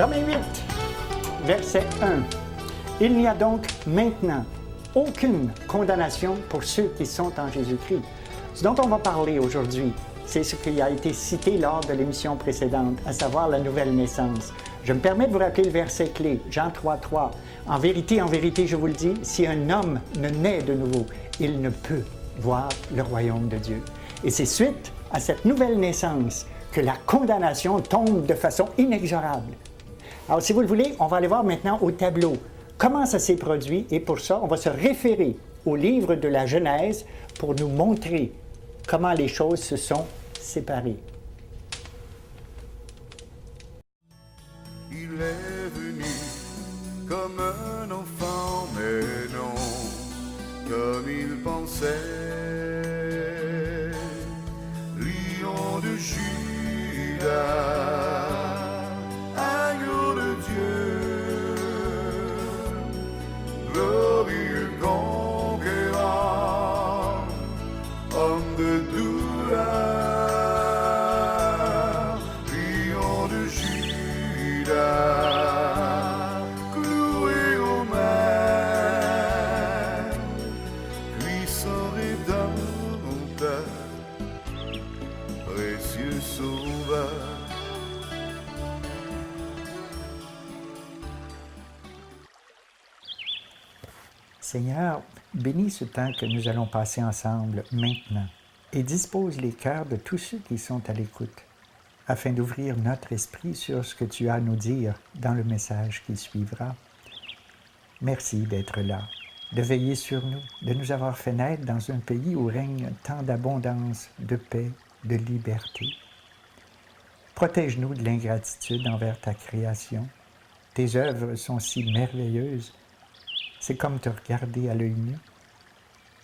Romains 8, verset 1. Il n'y a donc maintenant aucune condamnation pour ceux qui sont en Jésus-Christ. Ce dont on va parler aujourd'hui, c'est ce qui a été cité lors de l'émission précédente, à savoir la nouvelle naissance. Je me permets de vous rappeler le verset clé, Jean 3,3. En vérité, je vous le dis, si un homme ne naît de nouveau, il ne peut voir le royaume de Dieu. Et c'est suite à cette nouvelle naissance que la condamnation tombe de façon inexorable. Alors, si vous le voulez, on va aller voir maintenant au tableau comment ça s'est produit, et pour ça, on va se référer au livre de la Genèse pour nous montrer comment les choses se sont séparées. Il est venu comme un enfant, mais non comme il pensait. Lion de Judas, agneau de Dieu, glorieux conquérant, homme de douleur, lion de Judas, cloué aux mains, puissant rédempteur, précieux sauveur. Seigneur, bénis ce temps que nous allons passer ensemble maintenant et dispose les cœurs de tous ceux qui sont à l'écoute, afin d'ouvrir notre esprit sur ce que tu as à nous dire dans le message qui suivra. Merci d'être là, de veiller sur nous, de nous avoir fait naître dans un pays où règne tant d'abondance, de paix, de liberté. Protège-nous de l'ingratitude envers ta création. Tes œuvres sont si merveilleuses. C'est comme te regarder à l'œil nu.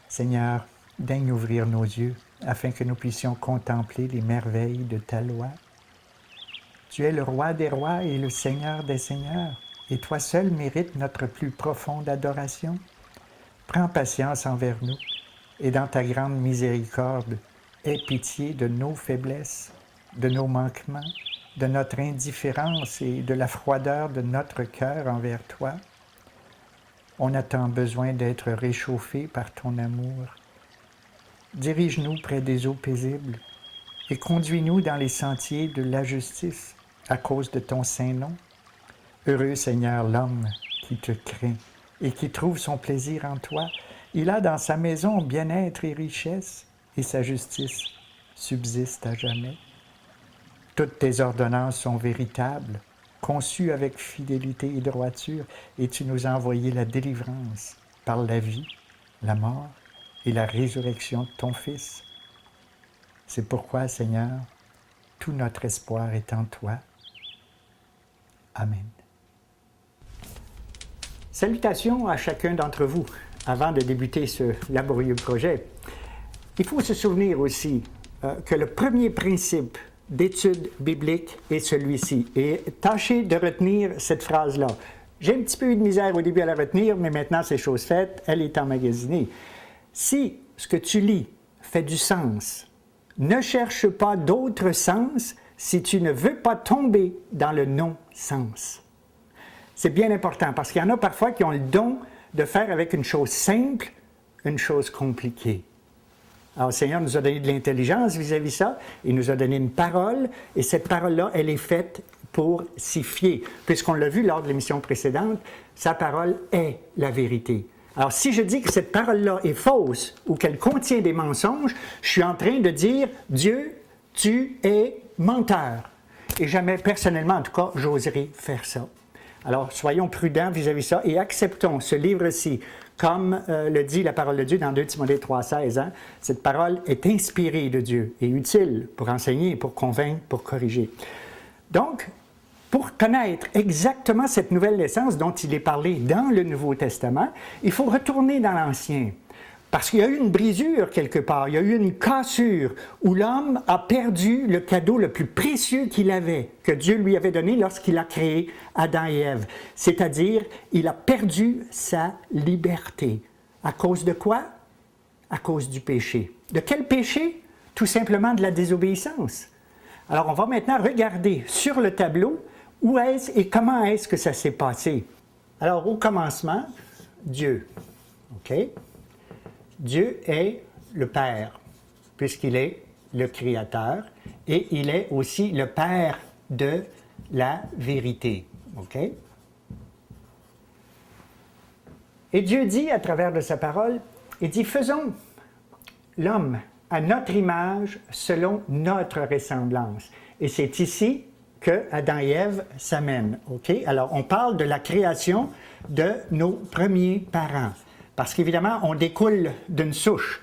Seigneur, daigne ouvrir nos yeux afin que nous puissions contempler les merveilles de ta loi. Tu es le roi des rois et le seigneur des seigneurs, et toi seul mérites notre plus profonde adoration. Prends patience envers nous, et dans ta grande miséricorde, aie pitié de nos faiblesses, de nos manquements, de notre indifférence et de la froideur de notre cœur envers toi. On a tant besoin d'être réchauffé par ton amour. Dirige-nous près des eaux paisibles et conduis-nous dans les sentiers de la justice à cause de ton saint nom. Heureux Seigneur l'homme qui te craint et qui trouve son plaisir en toi. Il a dans sa maison bien-être et richesse, et sa justice subsiste à jamais. Toutes tes ordonnances sont véritables, conçues avec fidélité et droiture, et tu nous as envoyé la délivrance par la vie, la mort et la résurrection de ton Fils. C'est pourquoi, Seigneur, tout notre espoir est en toi. Amen. Salutations à chacun d'entre vous. Avant de débuter ce laborieux projet, il faut se souvenir aussi que le premier principe d'étude biblique est celui-ci. Et tâchez de retenir cette phrase-là. J'ai un petit peu eu de misère au début à la retenir, mais maintenant c'est chose faite, elle est emmagasinée. Si ce que tu lis fait du sens, ne cherche pas d'autre sens si tu ne veux pas tomber dans le non-sens. C'est bien important parce qu'il y en a parfois qui ont le don de faire avec une chose simple, une chose compliquée. Alors, le Seigneur nous a donné de l'intelligence vis-à-vis de ça. Il nous a donné une parole, et cette parole-là, elle est faite pour s'y fier. Puisqu'on l'a vu lors de l'émission précédente, sa parole est la vérité. Alors, si je dis que cette parole-là est fausse ou qu'elle contient des mensonges, je suis en train de dire, Dieu, tu es menteur. Et jamais, personnellement, en tout cas, j'oserais faire ça. Alors, soyons prudents vis-à-vis de ça et acceptons ce livre-ci, comme le dit la parole de Dieu dans 2 Timothée 3,16. Hein? Cette parole est inspirée de Dieu et utile pour enseigner, pour convaincre, pour corriger. Donc, pour connaître exactement cette nouvelle naissance dont il est parlé dans le Nouveau Testament, il faut retourner dans l'Ancien. Parce qu'il y a eu une brisure quelque part, il y a eu une cassure où l'homme a perdu le cadeau le plus précieux qu'il avait, que Dieu lui avait donné lorsqu'il a créé Adam et Ève. C'est-à-dire, il a perdu sa liberté. À cause de quoi? À cause du péché. De quel péché? Tout simplement de la désobéissance. Alors, on va maintenant regarder sur le tableau où est-ce et comment est-ce que ça s'est passé? Alors, au commencement, Dieu. OK? Dieu est le Père, puisqu'il est le Créateur, et il est aussi le Père de la vérité. OK? Et Dieu dit à travers de sa parole, il dit, faisons l'homme à notre image, selon notre ressemblance. Et c'est ici que Adam et Ève s'amènent. OK? Alors, on parle de la création de nos premiers parents. Parce qu'évidemment, on découle d'une souche.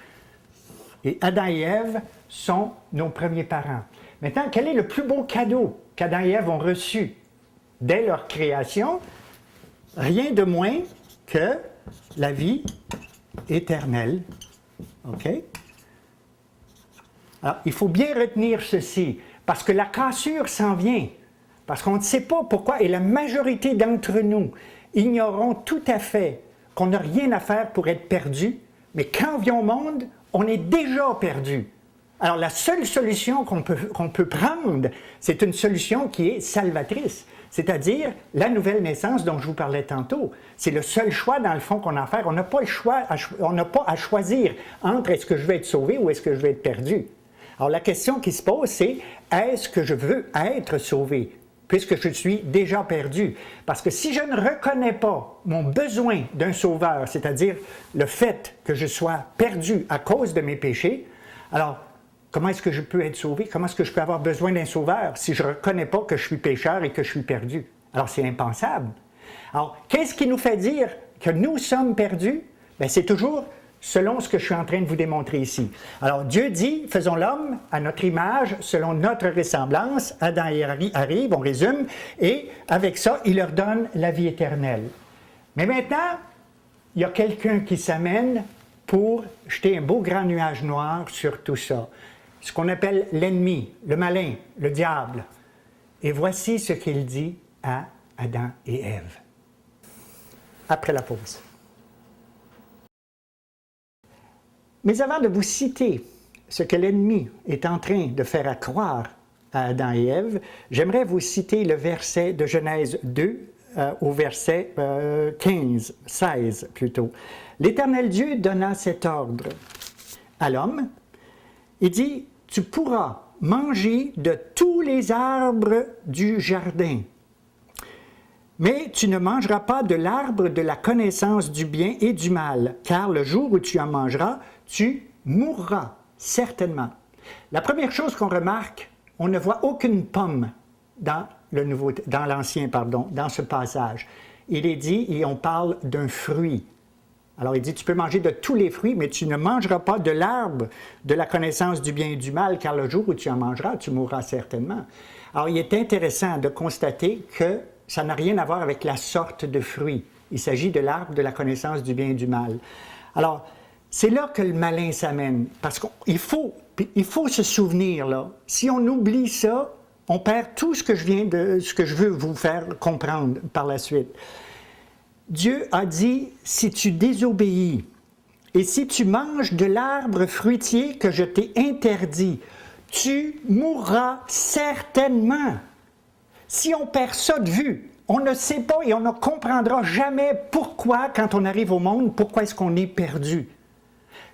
Et Adam et Ève sont nos premiers parents. Maintenant, quel est le plus beau cadeau qu'Adam et Ève ont reçu dès leur création? Rien de moins que la vie éternelle. OK? Alors, il faut bien retenir ceci, parce que la cassure s'en vient, parce qu'on ne sait pas pourquoi, et la majorité d'entre nous ignorons tout à fait qu'on n'a rien à faire pour être perdu, mais quand on vient au monde, on est déjà perdu. Alors, la seule solution qu'on peut prendre, c'est une solution qui est salvatrice, c'est-à-dire la nouvelle naissance dont je vous parlais tantôt. C'est le seul choix, dans le fond, qu'on a à faire. On n'a pas le choix, on n'a pas à choisir entre est-ce que je vais être sauvé ou est-ce que je vais être perdu. Alors, la question qui se pose, c'est est-ce que je veux être sauvé, puisque je suis déjà perdu? Parce que si je ne reconnais pas mon besoin d'un sauveur, c'est-à-dire le fait que je sois perdu à cause de mes péchés, alors, comment est-ce que je peux être sauvé? Comment est-ce que je peux avoir besoin d'un sauveur si je ne reconnais pas que je suis pécheur et que je suis perdu? Alors, c'est impensable. Alors, qu'est-ce qui nous fait dire que nous sommes perdus? Bien, c'est toujours selon ce que je suis en train de vous démontrer ici. Alors, Dieu dit, faisons l'homme à notre image, selon notre ressemblance. Adam et Ève arrivent, on résume, et avec ça, il leur donne la vie éternelle. Mais maintenant, il y a quelqu'un qui s'amène pour jeter un beau grand nuage noir sur tout ça. Ce qu'on appelle l'ennemi, le malin, le diable. Et voici ce qu'il dit à Adam et Ève. Après la pause. Mais avant de vous citer ce que l'ennemi est en train de faire croire à Adam et Ève, j'aimerais vous citer le verset de Genèse 2 au verset 16 plutôt. L'Éternel Dieu donna cet ordre à l'homme. Il dit, tu pourras manger de tous les arbres du jardin, mais tu ne mangeras pas de l'arbre de la connaissance du bien et du mal, car le jour où tu en mangeras, tu mourras certainement. La première chose qu'on remarque, on ne voit aucune pomme dans l'Ancien, dans ce passage. Il est dit, et on parle d'un fruit. Alors il dit, tu peux manger de tous les fruits, mais tu ne mangeras pas de l'arbre de la connaissance du bien et du mal, car le jour où tu en mangeras, tu mourras certainement. Alors il est intéressant de constater que ça n'a rien à voir avec la sorte de fruit. Il s'agit de l'arbre de la connaissance du bien et du mal. Alors, c'est là que le malin s'amène, parce qu'il faut se souvenir, là, si on oublie ça, on perd tout ce que je veux vous faire comprendre par la suite. Dieu a dit, si tu désobéis et si tu manges de l'arbre fruitier que je t'ai interdit, tu mourras certainement. Si on perd ça de vue, on ne sait pas et on ne comprendra jamais pourquoi, quand on arrive au monde, pourquoi est-ce qu'on est perdu.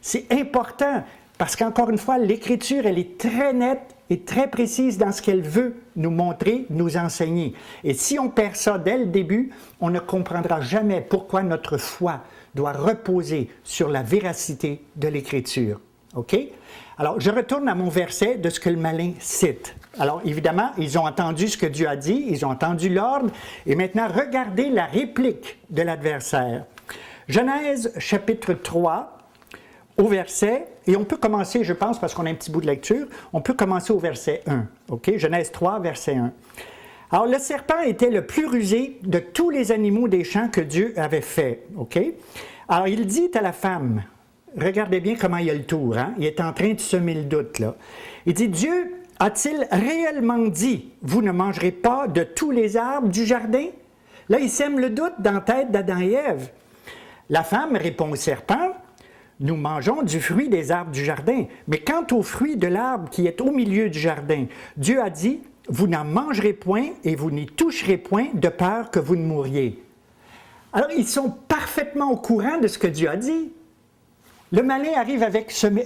C'est important parce qu'encore une fois, l'Écriture, elle est très nette et très précise dans ce qu'elle veut nous montrer, nous enseigner. Et si on perd ça dès le début, on ne comprendra jamais pourquoi notre foi doit reposer sur la véracité de l'Écriture. OK? Alors, je retourne à mon verset de ce que le malin cite. Alors, évidemment, ils ont entendu ce que Dieu a dit, ils ont entendu l'ordre, et maintenant, regardez la réplique de l'adversaire. Genèse, chapitre 3, au verset, et on peut commencer, je pense, parce qu'on a un petit bout de lecture, on peut commencer au verset 1. OK? Genèse 3, verset 1. Alors, le serpent était le plus rusé de tous les animaux des champs que Dieu avait fait. OK? Alors, il dit à la femme, regardez bien comment il y a le tour, hein? Il est en train de semer le doute, là. Il dit, Dieu a-t-il réellement dit, vous ne mangerez pas de tous les arbres du jardin? Là, il sème le doute dans la tête d'Adam et Ève. La femme répond au serpent, nous mangeons du fruit des arbres du jardin, mais quant au fruit de l'arbre qui est au milieu du jardin, Dieu a dit, vous n'en mangerez point et vous n'y toucherez point de peur que vous ne mouriez. » Alors, ils sont parfaitement au courant de ce que Dieu a dit. Le malin arrive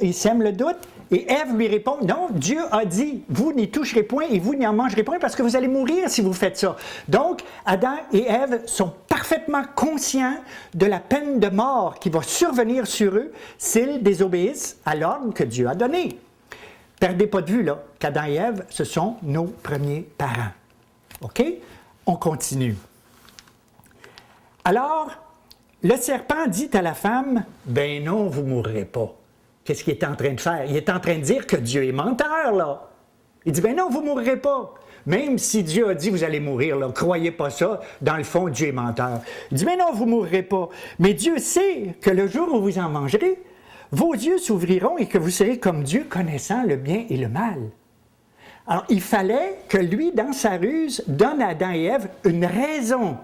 il sème le doute, et Ève lui répond, non, Dieu a dit, vous n'y toucherez point et vous n'y en mangerez point parce que vous allez mourir si vous faites ça. Donc, Adam et Ève sont parfaitement conscients de la peine de mort qui va survenir sur eux s'ils désobéissent à l'ordre que Dieu a donné. Perdez pas de vue, là, qu'Adam et Ève, ce sont nos premiers parents. OK? On continue. Alors, le serpent dit à la femme, « Ben non, vous ne mourrez pas. » Qu'est-ce qu'il est en train de faire? Il est en train de dire que Dieu est menteur, là. Il dit, « Ben non, vous ne mourrez pas. » Même si Dieu a dit, vous allez mourir, là, croyez pas ça, dans le fond, Dieu est menteur. Il dit, « Ben non, vous ne mourrez pas. Mais Dieu sait que le jour où vous en mangerez, vos yeux s'ouvriront et que vous serez comme Dieu, connaissant le bien et le mal. » Alors, il fallait que lui, dans sa ruse, donne à Adam et Ève une raison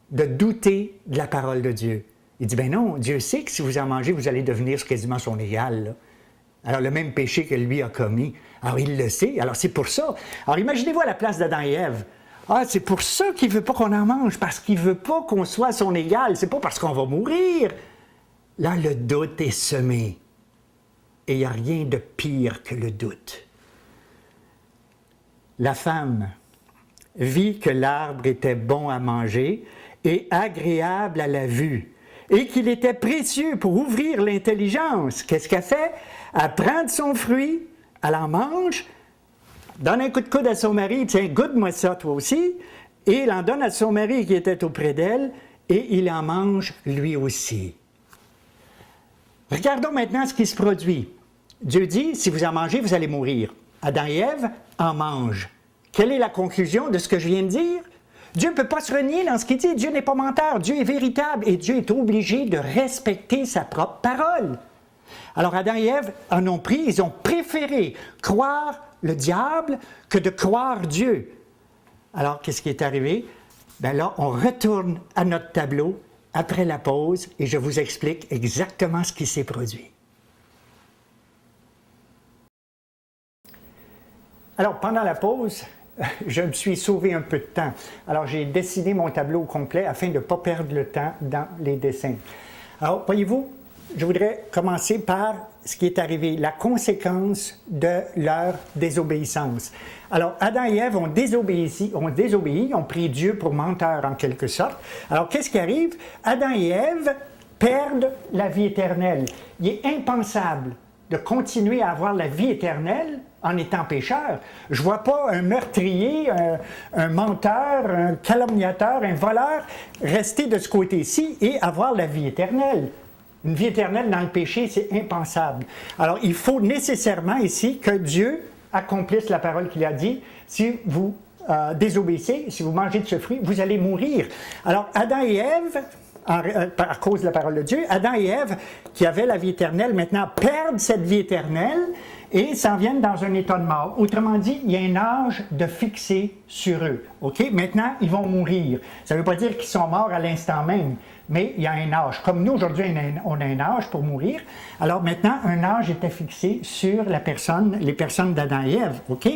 de douter de la parole de Dieu. Il dit, ben non, Dieu sait que si vous en mangez, vous allez devenir quasiment son égal. Là. Alors, le même péché que lui a commis. Alors, il le sait. Alors, c'est pour ça. Alors, imaginez-vous à la place d'Adam et Ève. Ah, c'est pour ça qu'il ne veut pas qu'on en mange, parce qu'il ne veut pas qu'on soit son égal. C'est pas parce qu'on va mourir. Là, le doute est semé. Et il n'y a rien de pire que le doute. La femme vit que l'arbre était bon à manger et agréable à la vue, et qu'il était précieux pour ouvrir l'intelligence. Qu'est-ce qu'elle fait? Elle prend de son fruit, elle en mange, donne un coup de coude à son mari, tiens, goûte-moi ça toi aussi, et il en donne à son mari qui était auprès d'elle, et il en mange lui aussi. Regardons maintenant ce qui se produit. Dieu dit, si vous en mangez, vous allez mourir. Adam et Ève en mangent. Quelle est la conclusion de ce que je viens de dire? Dieu ne peut pas se renier dans ce qu'il dit. Dieu n'est pas menteur. Dieu est véritable et Dieu est obligé de respecter sa propre parole. Alors Adam et Ève en ont pris, ils ont préféré croire le diable que de croire Dieu. Alors qu'est-ce qui est arrivé? Bien là, on retourne à notre tableau après la pause et je vous explique exactement ce qui s'est produit. Alors pendant la pause, je me suis sauvé un peu de temps. Alors, j'ai dessiné mon tableau au complet afin de ne pas perdre le temps dans les dessins. Alors, voyez-vous, je voudrais commencer par ce qui est arrivé, la conséquence de leur désobéissance. Alors, Adam et Ève ont désobéi, ont pris Dieu pour menteur en quelque sorte. Alors, qu'est-ce qui arrive? Adam et Ève perdent la vie éternelle. Il est impensable de continuer à avoir la vie éternelle en étant pécheur. Je ne vois pas un meurtrier, un menteur, un calomniateur, un voleur rester de ce côté-ci et avoir la vie éternelle. Une vie éternelle dans le péché, c'est impensable. Alors, il faut nécessairement ici que Dieu accomplisse la parole qu'il a dit. Si vous désobéissez, si vous mangez de ce fruit, vous allez mourir. Alors, Adam et Ève, à cause de la parole de Dieu, Adam et Ève, qui avaient la vie éternelle, maintenant perdent cette vie éternelle et s'en viennent dans un état de mort. Autrement dit, il y a un âge de fixé sur eux. OK? Maintenant, ils vont mourir. Ça ne veut pas dire qu'ils sont morts à l'instant même, mais il y a un âge. Comme nous, aujourd'hui, on a un âge pour mourir. Alors maintenant, un âge était fixé sur les personnes d'Adam et Ève. OK?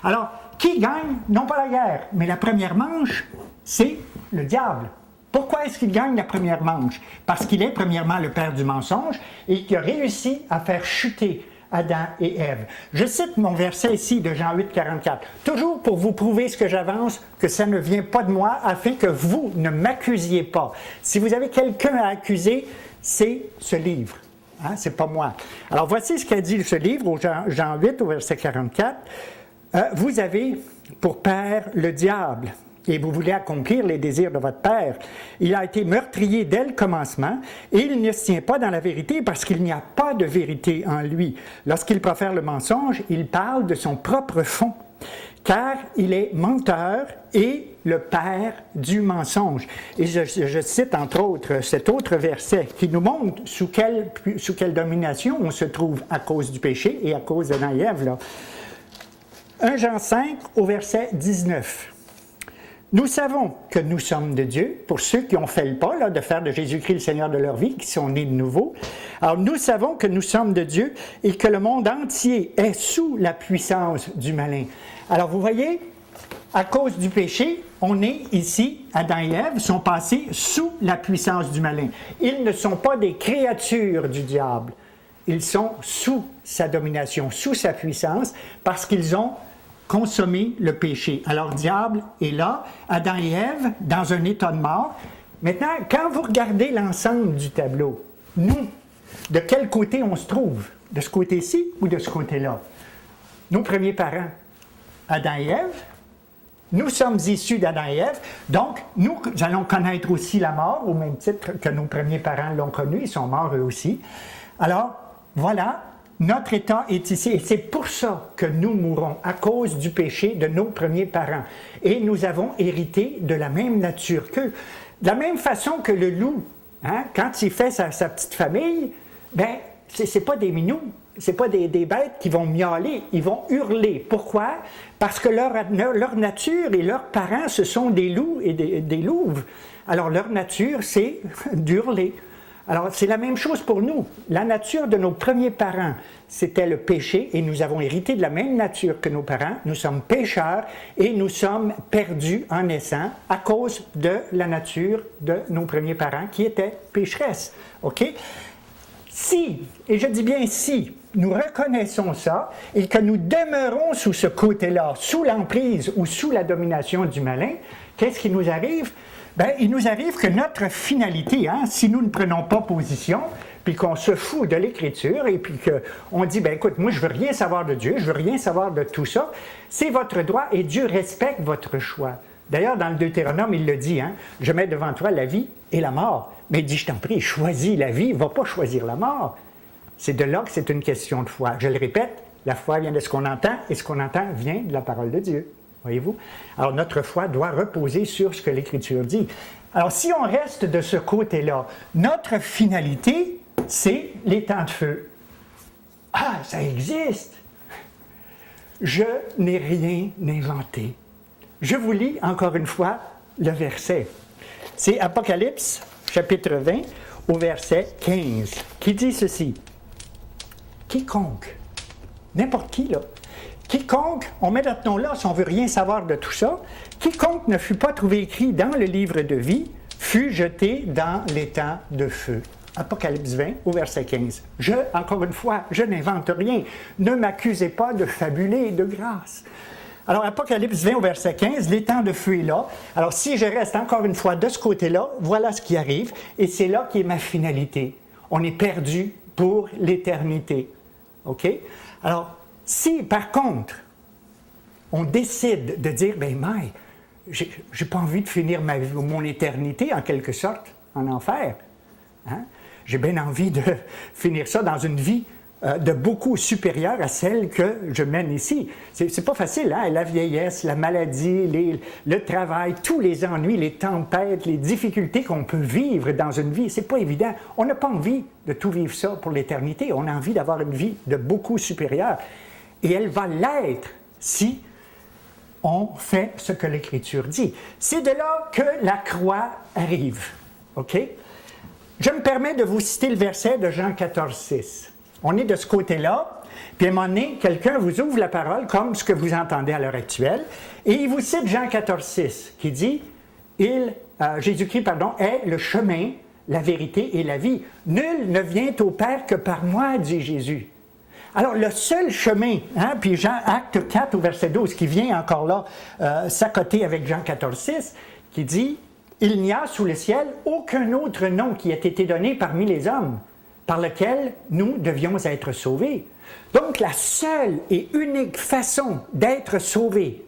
Alors, qui gagne? Non pas la guerre, mais la première manche, c'est le diable. Pourquoi est-ce qu'il gagne la première manche? Parce qu'il est premièrement le père du mensonge et qu'il a réussi à faire chuter Adam et Ève. Je cite mon verset ici de Jean 8, 44. Toujours pour vous prouver ce que j'avance, que ça ne vient pas de moi, afin que vous ne m'accusiez pas. Si vous avez quelqu'un à accuser, c'est ce livre. Hein? C'est pas moi. Alors voici ce qu'a dit ce livre, au Jean 8, au verset 44. Vous avez pour père le diable, et vous voulez accomplir les désirs de votre père. Il a été meurtrier dès le commencement, et il ne se tient pas dans la vérité parce qu'il n'y a pas de vérité en lui. Lorsqu'il profère le mensonge, il parle de son propre fond, car il est menteur et le père du mensonge. Et je cite entre autres cet autre verset qui nous montre sous quelle domination on se trouve à cause du péché et à cause d'Adam et Ève, là. 1 Jean 5 au verset 19. Nous savons que nous sommes de Dieu, pour ceux qui ont fait le pas là, de faire de Jésus-Christ le Seigneur de leur vie, qui sont nés de nouveau. Alors nous savons que nous sommes de Dieu et que le monde entier est sous la puissance du malin. Alors vous voyez, à cause du péché, on est ici, Adam et Ève sont passés sous la puissance du malin. Ils ne sont pas des créatures du diable. Ils sont sous sa domination, sous sa puissance, parce qu'ils ont consommé le péché. Alors, le diable est là, Adam et Ève, dans un état de mort. Maintenant, quand vous regardez l'ensemble du tableau, nous, de quel côté on se trouve? De ce côté-ci ou de ce côté-là? Nos premiers parents, Adam et Ève. Nous sommes issus d'Adam et Ève, donc nous allons connaître aussi la mort, au même titre que nos premiers parents l'ont connu, ils sont morts eux aussi. Alors, voilà, notre état est ici, et c'est pour ça que nous mourrons, à cause du péché de nos premiers parents. Et nous avons hérité de la même nature qu'eux. De la même façon que le loup, hein, quand il fait sa petite famille, ben, c'est pas des minous. Ce n'est pas des bêtes qui vont miauler, ils vont hurler. Pourquoi? Parce que leur nature et leurs parents, ce sont des loups et des louves. Alors leur nature, c'est d'hurler. Alors c'est la même chose pour nous. La nature de nos premiers parents, c'était le péché et nous avons hérité de la même nature que nos parents. Nous sommes pécheurs et nous sommes perdus en naissant à cause de la nature de nos premiers parents qui étaient pécheresses. OK? Si, et je dis bien si, nous reconnaissons ça et que nous demeurons sous ce côté-là, sous l'emprise ou sous la domination du malin, qu'est-ce qui nous arrive? Bien, il nous arrive que notre finalité, hein, si nous ne prenons pas position, puis qu'on se fout de l'Écriture et puis qu'on dit, bien écoute, moi je veux rien savoir de Dieu, je veux rien savoir de tout ça, c'est votre droit et Dieu respecte votre choix. D'ailleurs, dans le Deutéronome, il le dit, hein, je mets devant toi la vie et la mort. Mais il dit, je t'en prie, choisis la vie, va pas choisir la mort. C'est de là que c'est une question de foi. Je le répète, la foi vient de ce qu'on entend et ce qu'on entend vient de la parole de Dieu. Voyez-vous? Alors, notre foi doit reposer sur ce que l'Écriture dit. Alors, si on reste de ce côté-là, notre finalité, c'est les temps de feu. Ah, ça existe! Je n'ai rien inventé. Je vous lis encore une fois le verset. C'est Apocalypse, chapitre 20, au verset 15, qui dit ceci. Quiconque, n'importe qui là, quiconque, on met notre nom là si on ne veut rien savoir de tout ça, quiconque ne fut pas trouvé écrit dans le livre de vie, fut jeté dans l'étang de feu. Apocalypse 20, au verset 15. Encore une fois, je n'invente rien. Ne m'accusez pas de fabuler de grâce. Alors, Apocalypse 20 au verset 15, l'étang de feu est là. Alors, si je reste encore une fois de ce côté-là, voilà ce qui arrive, et c'est là qui est ma finalité. On est perdu pour l'éternité. OK? Alors, si, par contre, on décide de dire, ben, Maï, j'ai pas envie de finir mon éternité, en quelque sorte, en enfer. Hein? J'ai bien envie de finir ça dans une vie de beaucoup supérieure à celle que je mène ici. C'est pas facile, hein? La vieillesse, la maladie, le travail, tous les ennuis, les tempêtes, les difficultés qu'on peut vivre dans une vie, c'est pas évident. On n'a pas envie de tout vivre ça pour l'éternité. On a envie d'avoir une vie de beaucoup supérieure. Et elle va l'être si on fait ce que l'Écriture dit. C'est de là que la croix arrive. OK? Je me permets de vous citer le verset de Jean 14, 6. On est de ce côté-là, puis à un moment donné, quelqu'un vous ouvre la parole comme ce que vous entendez à l'heure actuelle, et il vous cite Jean 14, 6, qui dit Jésus-Christ, est le chemin, la vérité et la vie. Nul ne vient au Père que par moi, dit Jésus. Alors, le seul chemin, hein, puis Jean, acte 4 au verset 12, qui vient encore là s'accoter avec Jean 14, 6, qui dit il n'y a sous le ciel aucun autre nom qui ait été donné parmi les hommes par lequel nous devions être sauvés. Donc, la seule et unique façon d'être sauvés,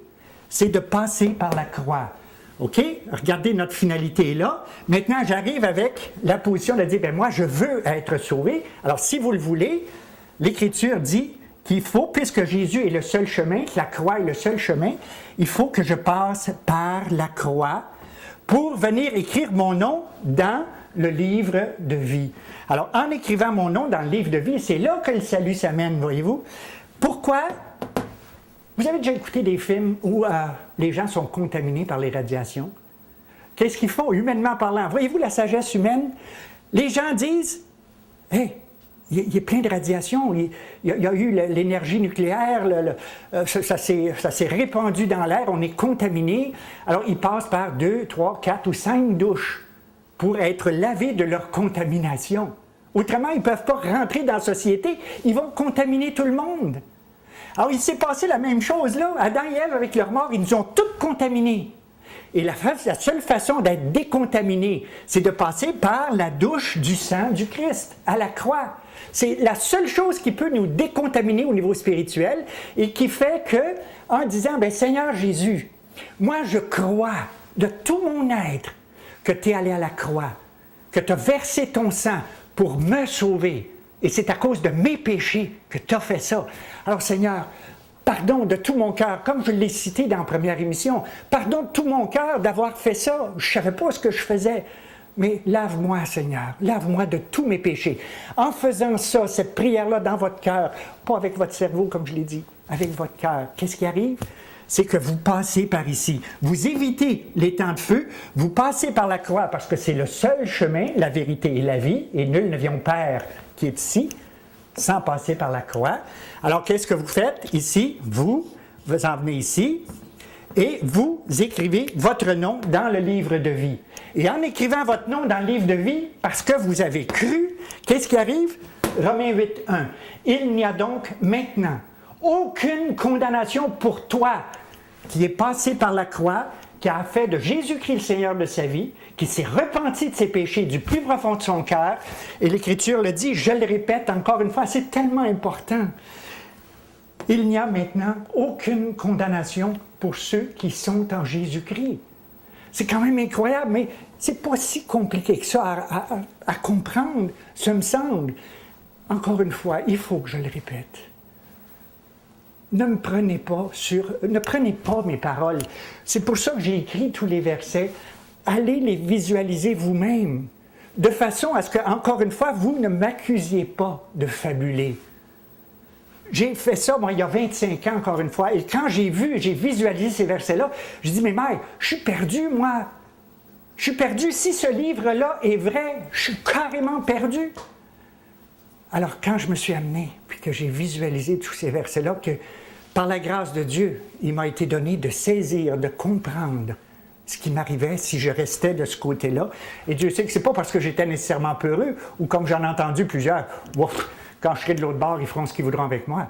c'est de passer par la croix. OK? Regardez, notre finalité est là. Maintenant, j'arrive avec la position de dire, bien, moi, je veux être sauvé. Alors, si vous le voulez, l'Écriture dit qu'il faut, puisque Jésus est le seul chemin, que la croix est le seul chemin, il faut que je passe par la croix pour venir écrire mon nom dans le livre de vie. Alors, en écrivant mon nom dans le livre de vie, c'est là que le salut s'amène, voyez-vous. Pourquoi? Vous avez déjà écouté des films où les gens sont contaminés par les radiations? Qu'est-ce qu'ils font, humainement parlant? Voyez-vous la sagesse humaine? Les gens disent, « Hey, il y a plein de radiation. Il y a eu l'énergie nucléaire, ça s'est répandu dans l'air, on est contaminé. Alors, ils passent par 2, 3, 4 ou 5 douches pour être lavés de leur contamination. Autrement, ils ne peuvent pas rentrer dans la société, ils vont contaminer tout le monde. Alors, il s'est passé la même chose là. Adam et Ève, avec leur mort, ils nous ont tous contaminés. Et la seule façon d'être décontaminé, c'est de passer par la douche du sang du Christ, à la croix. C'est la seule chose qui peut nous décontaminer au niveau spirituel et qui fait que, en disant, bien, Seigneur Jésus, moi je crois de tout mon être que tu es allé à la croix, que tu as versé ton sang pour me sauver. Et c'est à cause de mes péchés que tu as fait ça. Alors Seigneur, pardon de tout mon cœur, comme je l'ai cité dans la première émission, pardon de tout mon cœur d'avoir fait ça. Je ne savais pas ce que je faisais. Mais lave-moi, Seigneur, lave-moi de tous mes péchés. En faisant ça, cette prière-là dans votre cœur, pas avec votre cerveau, comme je l'ai dit, avec votre cœur, qu'est-ce qui arrive? C'est que vous passez par ici. Vous évitez les temps de feu, vous passez par la croix parce que c'est le seul chemin, la vérité et la vie, et nul ne vient au Père qui est ici, sans passer par la croix. Alors, qu'est-ce que vous faites ici? Vous en venez ici, et vous écrivez votre nom dans le livre de vie. Et en écrivant votre nom dans le livre de vie, parce que vous avez cru, qu'est-ce qui arrive? Romains 8, 1. Il n'y a donc maintenant aucune condamnation pour toi qui est passé par la croix, qui a fait de Jésus-Christ le Seigneur de sa vie, qui s'est repenti de ses péchés du plus profond de son cœur. Et l'Écriture le dit, je le répète encore une fois, c'est tellement important. Il n'y a maintenant aucune condamnation pour ceux qui sont en Jésus-Christ. C'est quand même incroyable, mais c'est pas si compliqué que ça à comprendre, ce me semble. Encore une fois, il faut que je le répète. Ne prenez pas mes paroles. C'est pour ça que j'ai écrit tous les versets. Allez les visualiser vous-même, de façon à ce que, encore une fois, vous ne m'accusiez pas de fabuler. J'ai fait ça, moi, il y a 25 ans, encore une fois, et quand j'ai visualisé ces versets-là, je dis, mais Mike, je suis perdu, moi. Je suis perdu. Si ce livre-là est vrai, je suis carrément perdu. Alors, quand je me suis amené, puis que j'ai visualisé tous ces versets-là, que par la grâce de Dieu, il m'a été donné de saisir, de comprendre ce qui m'arrivait si je restais de ce côté-là. Et Dieu sait que ce n'est pas parce que j'étais nécessairement peureux, ou comme j'en ai entendu plusieurs, ouf, quand je serai de l'autre bord, ils feront ce qu'ils voudront avec moi.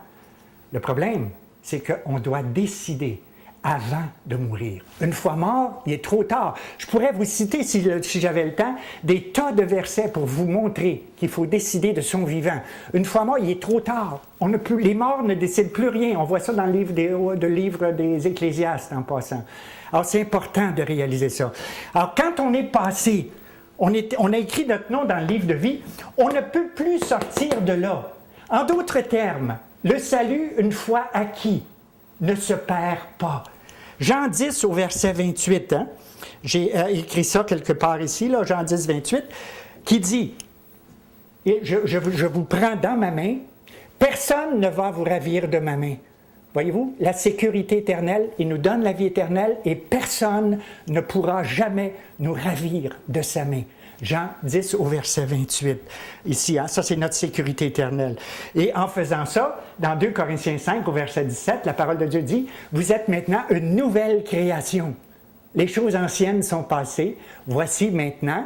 Le problème, c'est qu'on doit décider avant de mourir. Une fois mort, il est trop tard. Je pourrais vous citer, si j'avais le temps, des tas de versets pour vous montrer qu'il faut décider de son vivant. Une fois mort, il est trop tard. Les morts ne décident plus rien. On voit ça dans le livre des Ecclésiastes, en passant. Alors, c'est important de réaliser ça. Alors, quand on est passé, on a écrit notre nom dans le livre de vie, on ne peut plus sortir de là. En d'autres termes, le salut, une fois acquis, ne se perd pas. Jean 10 au verset 28, j'ai écrit ça quelque part ici, là, Jean 10, 28, qui dit, et je vous prends dans ma main, personne ne va vous ravir de ma main. Voyez-vous, la sécurité éternelle, il nous donne la vie éternelle et personne ne pourra jamais nous ravir de sa main. Jean 10 au verset 28. Ici, ça c'est notre sécurité éternelle. Et en faisant ça, dans 2 Corinthiens 5 au verset 17, la parole de Dieu dit, « Vous êtes maintenant une nouvelle création. Les choses anciennes sont passées. Voici maintenant,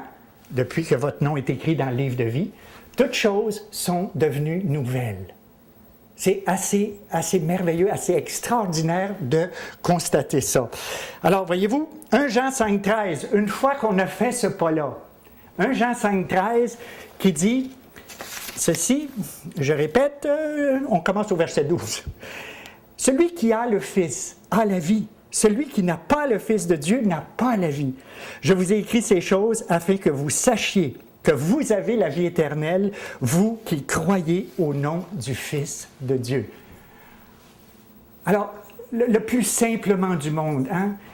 depuis que votre nom est écrit dans le livre de vie, toutes choses sont devenues nouvelles. » C'est assez merveilleux, assez extraordinaire de constater ça. Alors, voyez-vous, 1 Jean 5,13, une fois qu'on a fait ce pas-là, 1 Jean 5,13 qui dit ceci, je répète, on commence au verset 12. « Celui qui a le Fils a la vie. Celui qui n'a pas le Fils de Dieu n'a pas la vie. Je vous ai écrit ces choses afin que vous sachiez que vous avez la vie éternelle, vous qui croyez au nom du Fils de Dieu. » Alors, le plus simplement du monde,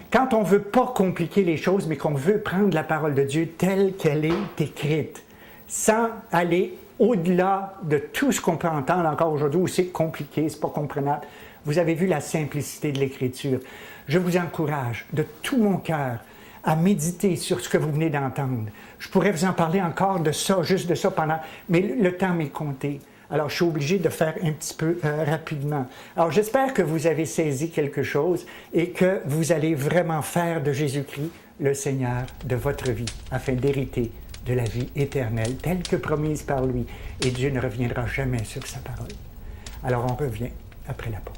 quand on ne veut pas compliquer les choses, mais qu'on veut prendre la parole de Dieu telle qu'elle est écrite, sans aller au-delà de tout ce qu'on peut entendre encore aujourd'hui, où c'est compliqué, c'est pas comprenable. Vous avez vu la simplicité de l'Écriture. Je vous encourage de tout mon cœur à méditer sur ce que vous venez d'entendre. Je pourrais vous en parler encore de ça, juste de ça pendant, mais le temps m'est compté. Alors, je suis obligé de faire un petit peu rapidement. Alors, j'espère que vous avez saisi quelque chose et que vous allez vraiment faire de Jésus-Christ le Seigneur de votre vie, afin d'hériter de la vie éternelle, telle que promise par lui. Et Dieu ne reviendra jamais sur sa parole. Alors, on revient après la pause.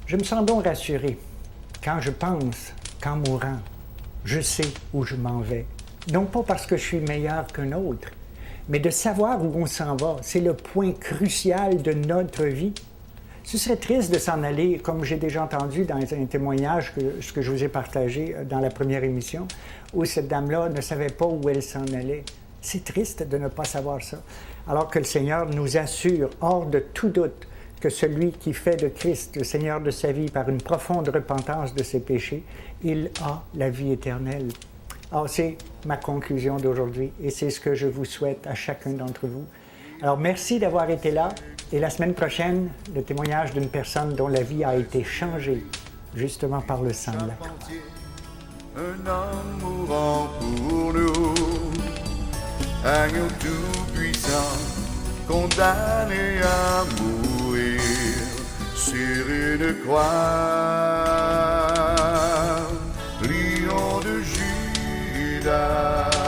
Je me sens donc rassuré quand je pense qu'en mourant, je sais où je m'en vais. Non pas parce que je suis meilleur qu'un autre, mais de savoir où on s'en va. C'est le point crucial de notre vie. Ce serait triste de s'en aller, comme j'ai déjà entendu dans un témoignage, ce que je vous ai partagé dans la première émission, où cette dame-là ne savait pas où elle s'en allait. C'est triste de ne pas savoir ça. Alors que le Seigneur nous assure, hors de tout doute, que celui qui fait de Christ le Seigneur de sa vie par une profonde repentance de ses péchés, il a la vie éternelle. Alors, c'est ma conclusion d'aujourd'hui et c'est ce que je vous souhaite à chacun d'entre vous. Alors, merci d'avoir été là et la semaine prochaine, le témoignage d'une personne dont la vie a été changée justement par le sang de la croix. Un homme mourant pour nous, agneau tout-puissant, condamné à mourir sur une croix, lion de Judas.